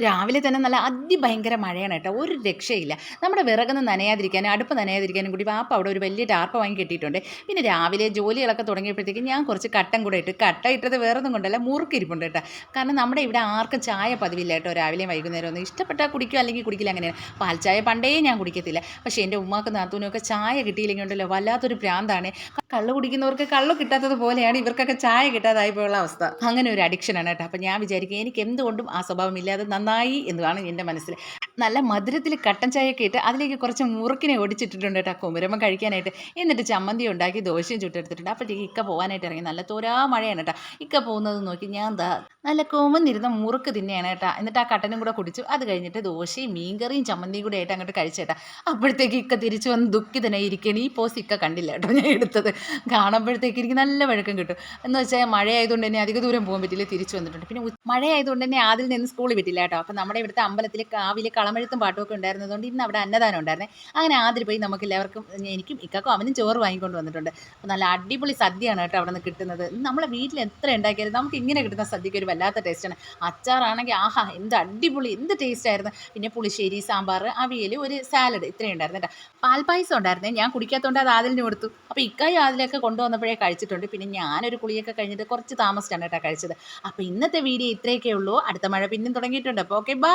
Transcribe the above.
രാവിലെ തന്നെ നല്ല അതിഭയങ്കര മഴയാണ് കേട്ടോ. ഒരു രക്ഷയില്ല. നമ്മുടെ വിറകൊന്നും നനയാതിരിക്കാനും അടുപ്പ് നനയാതിരിക്കാനും കൂടി വാപ്പ അവിടെ ഒരു വലിയ ടാർപ്പ വാങ്ങി കെട്ടിയിട്ടുണ്ട്. പിന്നെ രാവിലെ ജോലികളൊക്കെ തുടങ്ങിയപ്പോഴത്തേക്കും ഞാൻ കുറച്ച് കട്ടൻ കൂടെ ഇട്ട്. കട്ട ഇട്ടത് വേറൊന്നും കൊണ്ടല്ല, മുറുക്കിരിപ്പുണ്ട് കേട്ടോ. കാരണം നമ്മുടെ ഇവിടെ ആർക്കും ചായ പതിവില്ല കേട്ടോ. രാവിലെയും വൈകുന്നേരം ഒന്നും ഇഷ്ടപ്പെട്ടാൽ കുടിക്കും, അല്ലെങ്കിൽ കുടിക്കില്ല, അങ്ങനെയാണ്. പാൽ ചായ പണ്ടേ ഞാൻ കുടിക്കത്തില്ല. പക്ഷേ എൻ്റെ ഉമ്മാക്കും നാത്തൂനും ഒക്കെ ചായ കിട്ടിയില്ലെങ്കിൽ ഉണ്ടല്ലോ വല്ലാത്തൊരു ഭ്രാന്താണ്. കള്ള് കുടിക്കുന്നവർക്ക് കള്ള് കിട്ടാത്തത് പോലെയാണ് ഇവർക്കൊക്കെ ചായ കിട്ടാതായി പോയുള്ള അവസ്ഥ. അങ്ങനെ ഒരു അഡിക്ഷനാണ് കേട്ടോ. അപ്പം ഞാൻ വിചാരിക്കും എനിക്ക് എന്തുകൊണ്ടും ആ സ്വഭാവം ഇല്ലാതെ നന്നായി എന്നതാണ് എൻ്റെ മനസ്സിൽ. നല്ല മധുരത്തിൽ കട്ടൻ ചായയൊക്കെ ഇട്ട് അതിലേക്ക് കുറച്ച് മുറുക്കിനെ ഒടിച്ചിട്ടിട്ടുണ്ട് കേട്ടോ കുമരമ്മ കഴിക്കാനായിട്ട്. എന്നിട്ട് ചമ്മന്തി ഉണ്ടാക്കി ദോശയും ചുട്ടെടുത്തിട്ടുണ്ട്. അപ്പോഴത്തേക്ക് ഇക്ക പോകാനായിട്ട് ഇറങ്ങി. നല്ല തോരാ മഴയാണ് കേട്ടോ. ഇക്ക പോകുന്നത് നോക്കി ഞാൻ ദാ നല്ല കുമന്നിരുന്ന മുറുക്ക് തിന്നെയാണ് കേട്ടോ. എന്നിട്ട് ആ കട്ടനും കൂടെ കുടിച്ചു. അത് കഴിഞ്ഞിട്ട് ദോശയും മീൻകറിയും ചമ്മന്തിയും കൂടെ ആയിട്ട് അങ്ങോട്ട് കഴിച്ചേട്ടാ. അപ്പോഴത്തേക്ക് ഇക്ക തിരിച്ചു വന്ന് ദുഃഖിതനായി ഇരിക്കുകയാണ്. ഈ പോസ് ഇക്ക കണ്ടില്ല കേട്ടോ ഞാൻ എടുത്തത്. കാണുമ്പോഴത്തേക്ക് എനിക്ക് നല്ല വഴക്കം കിട്ടും. എന്ന് വെച്ചാൽ മഴയായതുകൊണ്ട് തന്നെ അധിക ദൂരം പോകാൻ പറ്റില്ല, തിരിച്ചു വന്നിട്ടുണ്ട്. പിന്നെ മഴയായതുകൊണ്ട് തന്നെ ആദ്യം നിന്ന് സ്കൂളിൽ വിട്ടില്ല കേട്ടോ. അപ്പം നമ്മുടെ ഇവിടുത്തെ അമ്പലത്തിൽ കാവിലെ കളമെഴുത്തും പാട്ടുമൊക്കെ ഉണ്ടായിരുന്നതുകൊണ്ട് ഇന്ന് അവിടെ അന്നദാനം ഉണ്ടായിരുന്നേ. അങ്ങനെ ആദ്യം പോയി നമുക്ക് എല്ലാവർക്കും, എനിക്കും ഇക്കാക്കും അവനും ചോറ് വാങ്ങിക്കൊണ്ട് വന്നിട്ടുണ്ട്. അപ്പം നല്ല അടിപൊളി സദ്യയാണ് കേട്ടോ അവിടെ നിന്ന് കിട്ടുന്നത്. നമ്മളെ വീട്ടിൽ എത്ര ഉണ്ടാക്കിയാലും നമുക്ക് ഇങ്ങനെ കിട്ടുന്ന സദ്യയ്ക്ക് ഒരു വല്ലാത്ത ടേസ്റ്റാണ്. അച്ചാറാണെങ്കിൽ ആഹാ എന്ത് അടിപൊളി, എന്ത് ടേസ്റ്റ് ആയിരുന്നു. പിന്നെ പുളിശ്ശേരി, സാമ്പാർ, അവിയൽ, ഒരു സാലഡ്, ഇത്രയും ഉണ്ടായിരുന്നു കേട്ടോ. പാൽപ്പായസം ഉണ്ടായിരുന്നേ. ഞാൻ കുടിക്കാത്തതുകൊണ്ട് അത് ആദിലിന് കൊടുത്തു. അപ്പോൾ ഇക്കായും ആദിലൊക്കെ കൊണ്ടുവന്നപ്പോഴേ കഴിച്ചിട്ടുണ്ട്. പിന്നെ ഞാനൊരു കുളിയൊക്കെ കഴിഞ്ഞിട്ട് കുറച്ച് താമസിച്ചാണ് കേട്ടോ കഴിച്ചത്. അപ്പോൾ ഇന്നത്തെ വീഡിയോ ഇത്രയൊക്കെ ഉള്ളൂ. അടുത്ത മഴ പിന്നെയും തുടങ്ങിയിട്ടുണ്ട്. അപ്പോൾ ഓക്കെ, ബൈ.